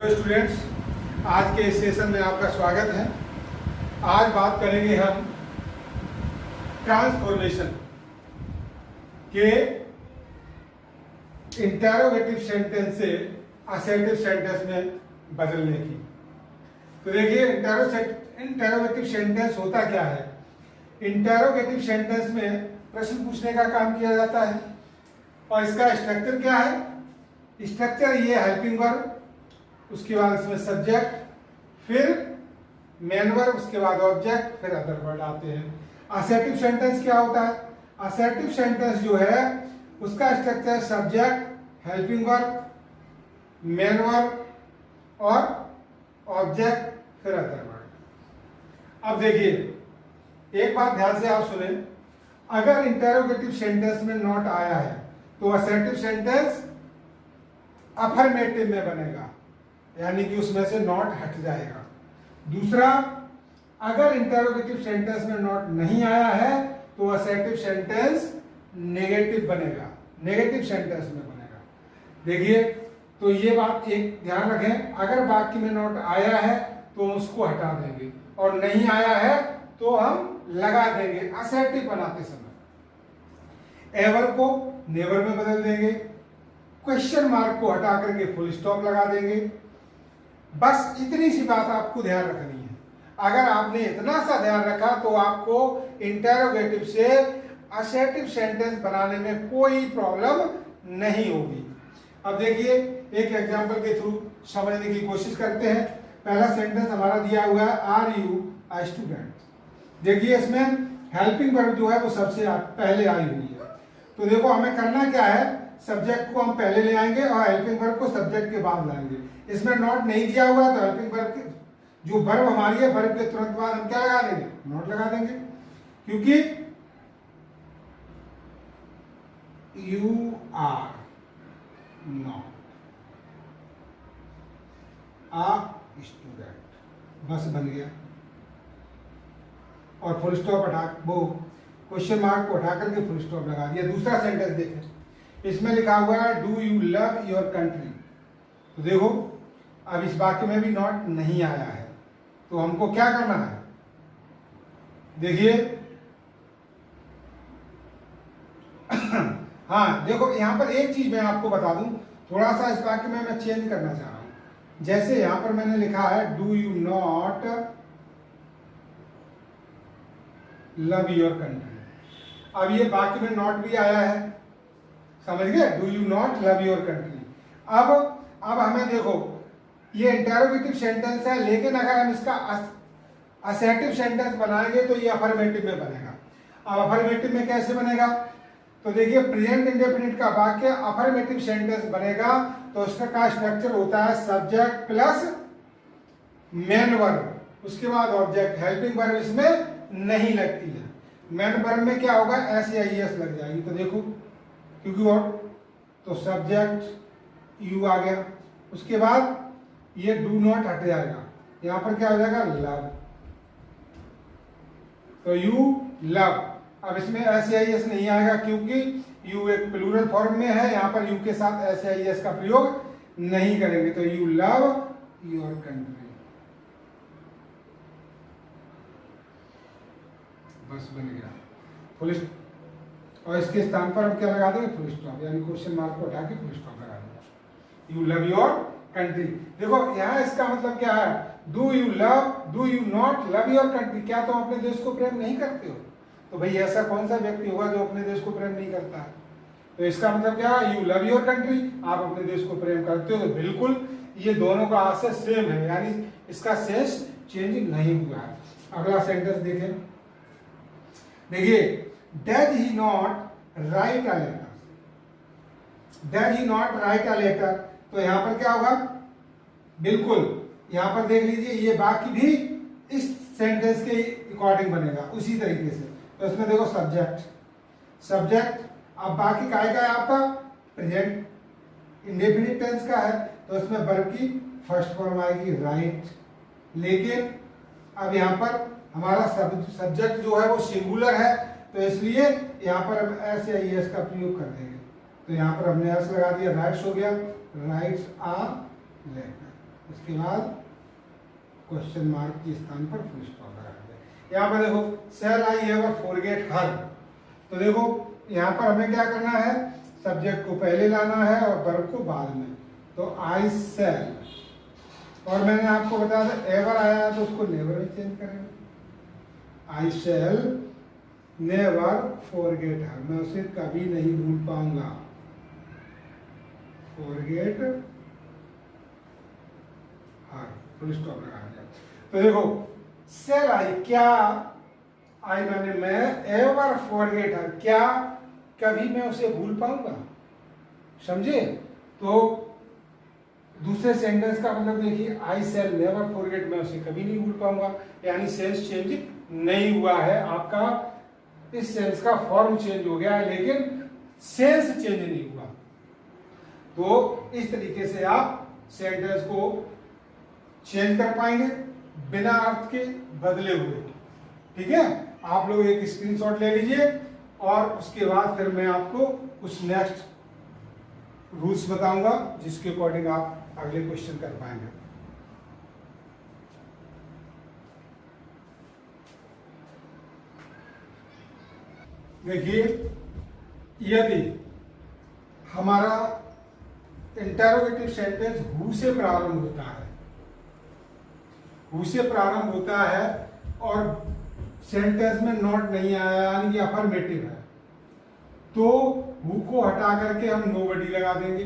Students, आज के इस सेशन में आपका स्वागत है। आज बात करेंगे हम ट्रांसफॉर्मेशन के इंटरोगेटिव सेंटेंस से असर्टिव सेंटेंस में बदलने की। तो देखिए, इंटरोगेटिव सेंटेंस होता क्या है। इंटरोगेटिव सेंटेंस में प्रश्न पूछने का काम किया जाता है और इसका स्ट्रक्चर क्या है। स्ट्रक्चर ये हेल्पिंग वर्ब, उसके बाद इसमें सब्जेक्ट, फिर मेन वर्ब, उसके बाद ऑब्जेक्ट, फिर अदर वर्ड आते हैं। असर्टिव सेंटेंस क्या होता है। असर्टिव सेंटेंस जो है उसका structure subject, helping verb, main verb और ऑब्जेक्ट, फिर अदर वर्ड। अब देखिए, एक बात ध्यान से आप सुने, अगर इंटरोगेटिव सेंटेंस में नॉट आया है तो असर्टिव सेंटेंस अफर्मेटिव में बनेगा, यानी कि उसमें से नॉट हट जाएगा। दूसरा, अगर इंटरोगेटिव सेंटेंस में नॉट नहीं आया है तो असर्टिव सेंटेंस नेगेटिव बनेगा, नेगेटिव सेंटेंस में बनेगा। देखिए, तो ये बात एक ध्यान रखें, अगर वाक्य में नॉट आया है तो हम उसको हटा देंगे और नहीं आया है तो हम लगा देंगे असर्टिव बनाते समय। एवर को नेवर में बदल देंगे, क्वेश्चन मार्क को हटा करके फुल स्टॉप लगा देंगे। बस इतनी सी बात आपको ध्यान रखनी है। अगर आपने इतना सा ध्यान रखा तो आपको इंटरोगेटिव से असर्टिव सेंटेंस बनाने में कोई प्रॉब्लम नहीं होगी। अब देखिए, एक एग्जांपल के थ्रू समझने की कोशिश करते हैं। पहला सेंटेंस हमारा दिया हुआ है, आर यू अ स्टूडेंट। देखिए, इसमें हेल्पिंग वर्ब जो है वो सबसे पहले आई हुई है। तो देखो, हमें करना क्या है, सब्जेक्ट को हम पहले ले आएंगे और हेल्पिंग वर्ब को सब्जेक्ट के बाद लाएंगे। इसमें नॉट नहीं दिया हुआ है तो हेल्पिंग वर्ब के जो वर्ब हमारी है, वर्ब के तुरंत बाद हम क्या लगा देंगे, नॉट लगा देंगे, क्योंकि you are not a student, बस बन गया। और फुल स्टॉप हटा, वो क्वेश्चन मार्क को हटा करके फुल स्टॉप लगा दिया। दूसरा सेंटेंस देखें, इसमें लिखा हुआ है do you love your country. तो देखो, अब इस वाक्य में भी नॉट नहीं आया है तो हमको क्या करना है। देखिए हाँ, देखो यहां पर एक चीज मैं आपको बता दूं, थोड़ा सा इस वाक्य में मैं चेंज करना चाह रहा हूं। जैसे यहां पर मैंने लिखा है do you not love your country. अब ये वाक्य में नॉट भी आया है, समझ गए, do you not love your country. अब हमें देखो, ये इंटरोगेटिव सेंटेंस है, लेकिन अगर हम इसका असर्टिव सेंटेंस बनाएंगे तो ये अफर्मेटिव में बनेगा। अब अफर्मेटिव में कैसे बनेगा, तो देखिए, प्रेजेंट इंडेफिनिट का वाक्य अफर्मेटिव सेंटेंस बनेगा तो उसका स्ट्रक्चर होता है सब्जेक्ट प्लस मेन वर्ब, उसके बाद ऑब्जेक्ट। हेल्पिंग वर्ब इसमें नहीं लगती है। मेन वर्ब में क्या होगा, एस या एस लग जाएगी। तो देखो, क्योंकि और तो सब्जेक्ट यू आ गया, उसके बाद ये डू नॉट हट जाएगा, यहां पर क्या हो जाएगा, लव। तो यू लव। अब इसमें एस या एस नहीं आएगा क्योंकि यू एक प्लूरल फॉर्म में है, यहां पर यू के साथ एस या एस का प्रयोग नहीं करेंगे। तो यू लव योर कंट्री, बस बन गया फुल। और इसके स्थान पर हम क्या लगा देंगे, फुल स्टॉप, यानी क्वेश्चन मार्क को हटा के फुल स्टॉप लगा देंगे। You love your country. देखो, यहाँ इसका मतलब क्या है, do you not love your country. क्या तुम अपने देश को प्रेम नहीं करते हो। तो भाई ऐसा कौन सा व्यक्ति होगा जो अपने देश को प्रेम नहीं करता है। तो इसका मतलब क्या है, यू लव योर कंट्री, आप अपने देश को प्रेम करते हो। तो बिल्कुल ये दोनों का आशय सेम है, यानी इसका सेंस चेंज नहीं हुआ है। अगला सेंटेंस देखें, देखिए, does he not write a letter. Does he not write a letter, तो यहां पर क्या होगा, बिल्कुल यहां पर देख लीजिए, ये वाक्य भी इस सेंटेंस के अकॉर्डिंग बनेगा उसी तरीके से। तो इसमें देखो, सब्जेक्ट अब बाकी काय का है आपका, प्रेजेंट इंडेफिनिट टेंस का है, तो इसमें वर्ब की फर्स्ट फॉर्म आएगी राइट। लेकिन अब यहाँ पर हमारा सब्जेक्ट जो है वो सिंगुलर है, तो इसलिए यहाँ पर हम एस या एस का प्रयोग कर देंगे। तो यहाँ पर हमने एस लगा दिया, राइट्स हो गया, राइट्स आर लेटर। उसके बाद क्वेश्चन मार्क के स्थान पर फुल स्टॉप लगा दिया। यहाँ पर देखो shall I ever forget her, तो देखो यहाँ पर हमें क्या करना है, सब्जेक्ट को पहले लाना है और वर्ब को बाद में। तो आई सेल, और मैंने आपको बताया था एवर आया है तो उसको नेवर में चेंज करेंगे। आई सेल नेवर फॉरगेट हर, मैं उसे कभी नहीं भूल पाऊंगा। फॉरगेट हर, फुल स्टॉप लगा दिया। तो देखो सेल आई, क्या आई माने मैं, एवर फॉरगेट हर, क्या कभी मैं उसे भूल पाऊंगा, समझे। तो दूसरे सेंटेंस का मतलब देखिए, आई सेल नेवर फॉरगेट, मैं उसे कभी नहीं भूल पाऊंगा, यानी सेंस चेंज नहीं हुआ है आपका, इस सेंस का फॉर्म चेंज हो गया है लेकिन सेंस चेंज नहीं हुआ। तो इस तरीके से आप सेंटेंस को चेंज कर पाएंगे बिना अर्थ के बदले हुए। ठीक है, आप लोग एक स्क्रीनशॉट ले लीजिए और उसके बाद फिर मैं आपको कुछ नेक्स्ट रूल्स बताऊंगा जिसके अकॉर्डिंग आप अगले क्वेश्चन कर पाएंगे। देखिए, यदि हमारा इंटरोगेटिव सेंटेंस हु से प्रारंभ होता है, हु से प्रारंभ होता है और सेंटेंस में नॉट नहीं आया यानी कि अफर्मेटिव है, तो हु को हटा करके हम नोबडी लगा देंगे,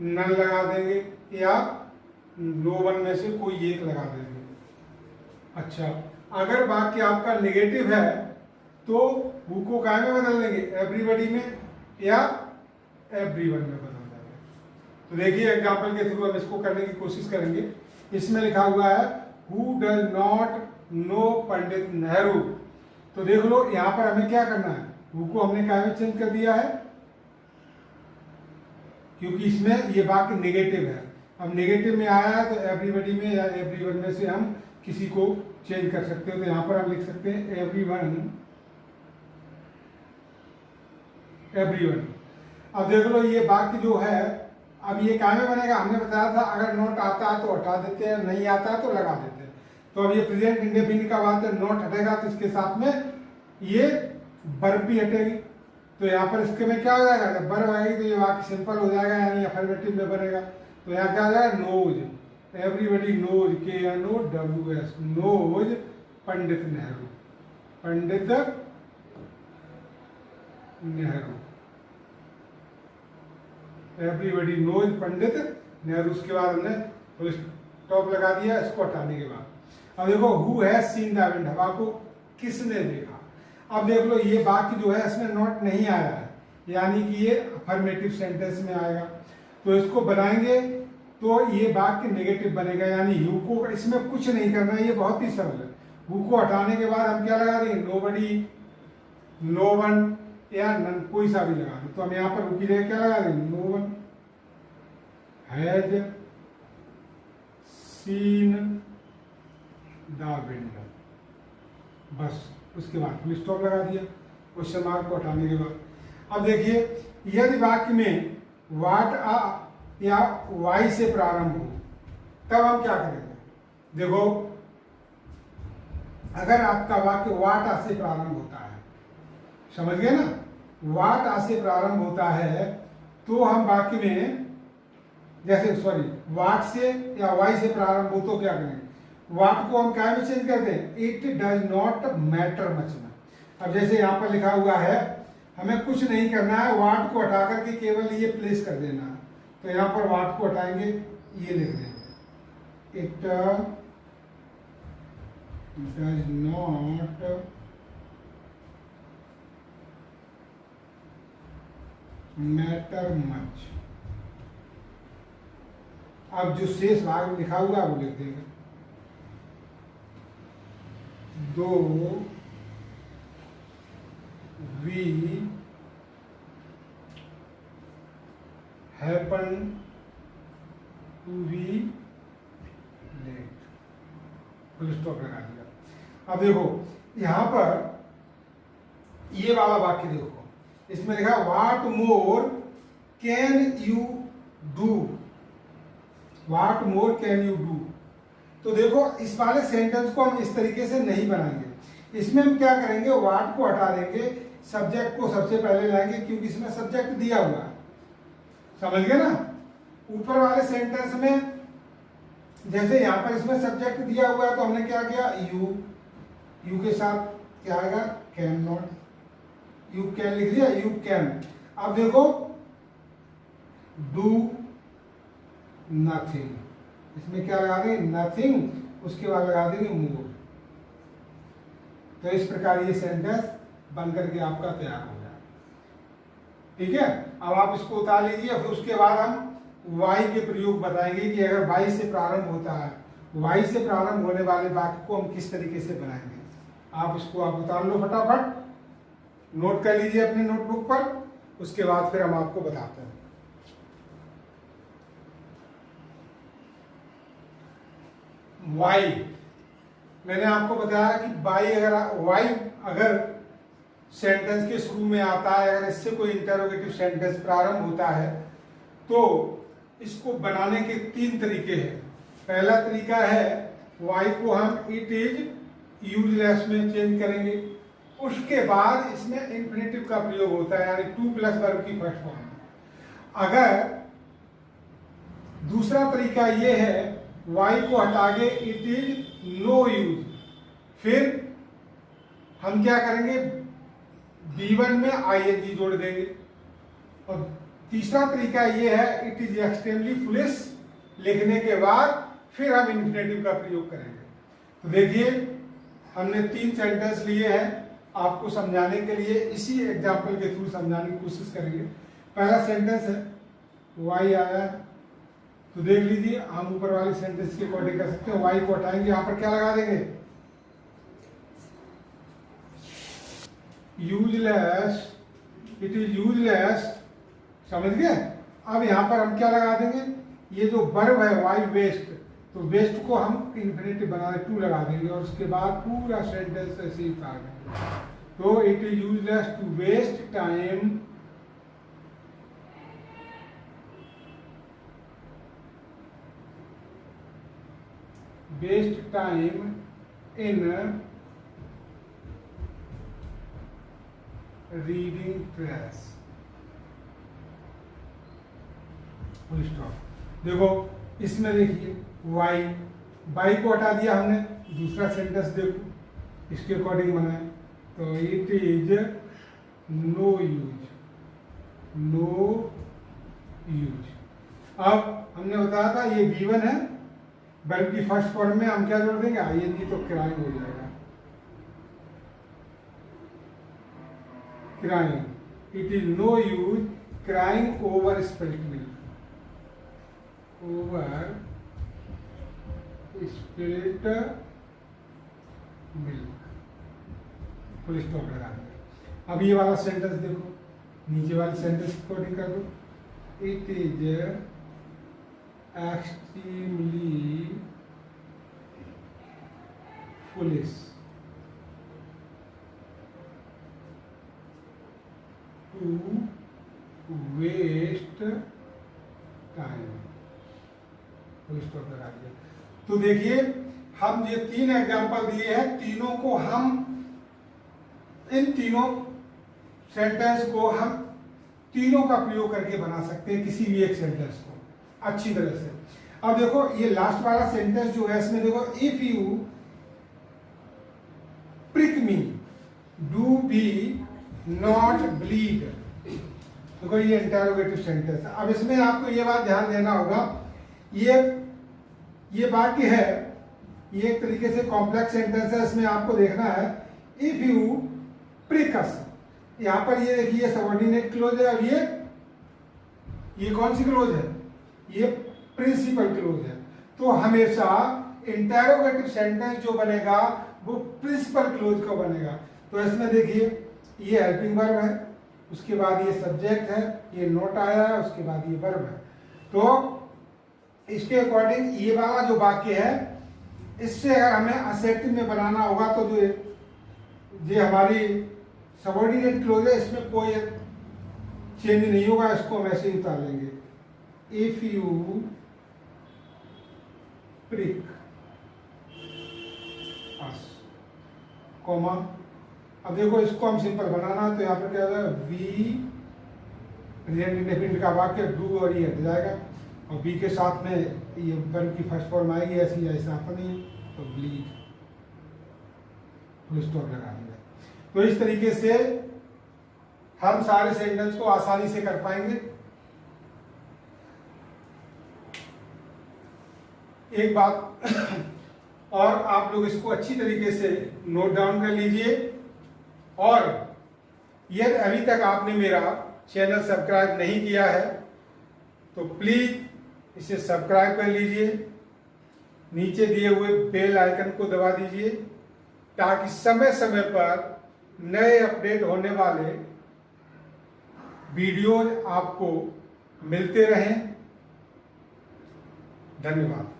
नन लगा देंगे या नो वन में से कोई एक लगा देंगे। अच्छा, अगर वाक्य आपका नेगेटिव है तो हु को काय में बदल देंगे, एवरीबडी में या एवरीवन में बदल देंगे। तो देखिए एग्जाम्पल के थ्रू हम इसको करने की कोशिश करेंगे। इसमें लिखा हुआ है who does not know Pandit Nehru, तो देख लो यहां पर हमें क्या करना है, हु को हमने काय में चेंज कर दिया है क्योंकि इसमें ये वाक्य नेगेटिव है। अब नेगेटिव में आया है तो एवरीबडी में या एवरीवन में से हम किसी को चेंज कर सकते हो। तो यहां पर हम लिख सकते हैं एवरीवन, एवरीवन। अब देख लो ये वाक्य जो है, अब ये काय में बनेगा, हमने बताया था अगर नॉट आता है तो हटा देते हैं, नहीं आता है तो लगा देते हैं। तो अब ये प्रेजेंट इंडेफिनिट का बात है, नॉट हटेगा तो इसके साथ में ये वर्ब भी हटेगी। तो यहाँ पर इसके में क्या हो जाएगा, जब वर्ब आएगी तो ये वाक्य सिंपल हो जाएगा यानी अफर्मेटिव में बनेगा। तो यहाँ क्या हो जाएगा, knows, everybody knows, KNOWS, knows Pandit Nehru, Pandit Nehru, everybody knows Pandit Nehru. उसके बाद हमने फुल स्टॉप लगा दिया इसको हटाने के बाद। अब देखो who has seen the event, हवा को किसने देखा। अब देख लो ये वाक्य जो है इसमें नॉट नहीं आया है यानी कि ये अफर्मेटिव सेंटेंस में आएगा, तो इसको बनाएंगे तो ये वाक्य नेगेटिव बनेगा यानी हु को इसमें कुछ नहीं करना है, ये बहुत ही सरल है। हु को हटाने के बाद हम क्या लगा देंगे, नोबडी, नो वन या नन, कोई सा भी लगा दो। तो हम यहाँ पर हु की जगह क्या लगा देंगे, no one has seen the window, बस उसके बाद फुल स्टॉप लगा दिया क्वेश्चन मार्क को हटाने के बाद। अब देखिए यदि वाक्य में वाट आ या वाई से प्रारंभ हो तब हम क्या करेंगे। देखो अगर आपका वाक्य वाट आ से प्रारंभ होता है, समझ गए ना, वाट आ से प्रारंभ होता है तो हम वाक्य में जैसे वाट से या वाई से प्रारंभ हो तो क्या करेंगे, वाट को हम क्या में चेंज करते हैं, it does not matter much में। अब जैसे यहाँ पर लिखा हुआ है हमें कुछ नहीं करना है, वाट को हटा करके केवल ये प्लेस कर देना है। तो यहाँ पर वाट को हटाएंगे, ये लिख देंगे, it does not matter much. अब जो शेष भाग में लिखा हुआ है वो लिख देंगे, do we happen to be late, full stop लगा दिया। अब देखो यहां पर ये वाला वाक्य देखो, इसमें लिखा what more can you do, what more can you do. तो देखो इस वाले सेंटेंस को हम इस तरीके से नहीं बनाएंगे। इसमें हम क्या करेंगे, व्हाट को हटा देंगे, सब्जेक्ट को सबसे पहले लाएंगे, क्योंकि इसमें सब्जेक्ट दिया हुआ है। समझ गए ना। ऊपर वाले सेंटेंस में जैसे यहाँ पर इसमें सब्जेक्ट दिया हुआ है तो हमने क्या किया, यू के साथ क्या आएगा, कैन नॉट, यू कैन लिख दिया, यू कैन। अब देखो डू नथिंग, इसमें क्या लगा देंगे, नथिंग, उसके बाद लगा देंगे मोर। तो इस प्रकार ये सेंटेंस बन करके आपका तैयार हो गया। ठीक है, अब आप इसको उतार लीजिए। फिर उसके बाद हम वाई के प्रयोग बताएंगे कि अगर वाई से प्रारंभ होता है, वाई से प्रारंभ होने वाले वाक्य को हम किस तरीके से बनाएंगे। आप इसको आप उतार लो फटाफट, नोट कर लीजिए अपनी नोटबुक पर, उसके बाद फिर हम आपको बताते हैं। वाई, मैंने आपको बताया कि वाई अगर सेंटेंस के शुरू में आता है, अगर इससे कोई इंटरोगेटिव सेंटेंस प्रारंभ होता है तो इसको बनाने के 3 तरीके हैं। पहला तरीका है वाई को हम इट इज यूजलेस में चेंज करेंगे, उसके बाद इसमें इंफिनिटिव का प्रयोग होता है, यानी टू प्लस वर्ब की फर्स्ट फॉर्म। अगर दूसरा तरीका ये है वाई को हटा के इट इज नो यूज, फिर हम क्या करेंगे, B1 में ING जोड़ देंगे। और तीसरा तरीका ये है इट इज एक्सट्रीमली फुलिश लिखने के बाद फिर हम इंफिनिटिव का प्रयोग करेंगे। तो देखिए हमने 3 सेंटेंस लिए हैं आपको समझाने के लिए, इसी एग्जाम्पल के थ्रू समझाने की कोशिश करेंगे। पहला सेंटेंस है वाई आया, तो देख लीजिए हम ऊपर वाले सेंटेंस के अकॉर्डिंग कर सकते हैं। वाई को हटाएंगे, यहां पर क्या लगा देंगे, यूजलेस, इट इज यूजलेस, समझ गए। अब यहां पर हम क्या लगा देंगे, ये जो वर्ब है वाई वेस्ट, तो वेस्ट को हम इंफिनिटिव बना टू लगा देंगे और उसके बाद पूरा सेंटेंस ऐसे ही उतार देंगे। तो it is useless to waste time in reading press, full stop. देखो इसमें देखिए वाई को हटा दिया हमने, दूसरा सेंटेंस देखो इसके अकॉर्डिंग बनाए, तो it is no use, no use. अब हमने बताया था ये B1 है, वर्ब की फर्स्ट फॉर्म में हम क्या जोड़ देंगे, ING, तो क्राइंग हो जाएगा, crying. It is no use crying over spilt milk, over spilt milk, full stop लगा देंगे। अब ये वाला सेंटेंस देखो, नीचे वाले सेंटेंस अकॉर्डिंग कर दो, it is extremely foolish to waste time, full stop लगा दिया। तो देखिए हम ये 3 एग्जाम्पल दिए हैं, तीनों को हम, इन तीनों सेंटेंस को हम तीनों का प्रयोग करके बना सकते हैं किसी भी एक सेंटेंस को अच्छी तरह से। अब देखो ये लास्ट वाला सेंटेंस जो है इसमें देखो, if you prick me do we not bleed, देखो ये इंटरोगेटिव सेंटेंस है। अब इसमें आपको ये बात ध्यान देना होगा, ये वाक्य है, ये एक तरीके से कॉम्प्लेक्स सेंटेंस है, इसमें आपको देखना है इफ यू प्रिक अस, यहां पर ये देखिए सबऑर्डिनेट क्लोज है, और ये कौन सी क्लोज है, ये प्रिंसिपल क्लोज है। तो हमेशा इंटरोगेटिव सेंटेंस जो बनेगा वो प्रिंसिपल क्लोज का बनेगा। तो इसमें देखिए ये हेल्पिंग वर्ब है, उसके बाद ये सब्जेक्ट है, ये नोट आया है, उसके बाद ये वर्ब है। तो इसके अकॉर्डिंग ये वाला जो वाक्य है, इससे अगर हमें असेप्टिव में बनाना होगा तो जो ये हमारी सबऑर्डिनेट क्लोज है, इसमें कोई चेंज नहीं होगा, इसको हम ऐसे ही उतार लेंगे। If you prick us, comma. अब देखो इसको हम सिंपल बनाना, तो यहाँ पर क्या होगा, वी प्रेजेंट इंडेफिनिट का वाक्य डू और ये हट जाएगा, और बी के साथ में ये वर्ब की फर्स्ट फॉर्म आएगी, ऐसी ऐसा आता नहीं है, तो ब्लीड फुल स्टॉप लगा देंगे। तो इस तरीके से हम सारे सेंटेंस को आसानी से कर पाएंगे। एक बात और, आप लोग इसको अच्छी तरीके से नोट डाउन कर लीजिए, और यदि अभी तक आपने मेरा चैनल सब्सक्राइब नहीं किया है तो प्लीज इसे सब्सक्राइब कर लीजिए, नीचे दिए हुए बेल आइकन को दबा दीजिए, ताकि समय समय पर नए अपडेट होने वाले वीडियोज आपको मिलते रहें। धन्यवाद।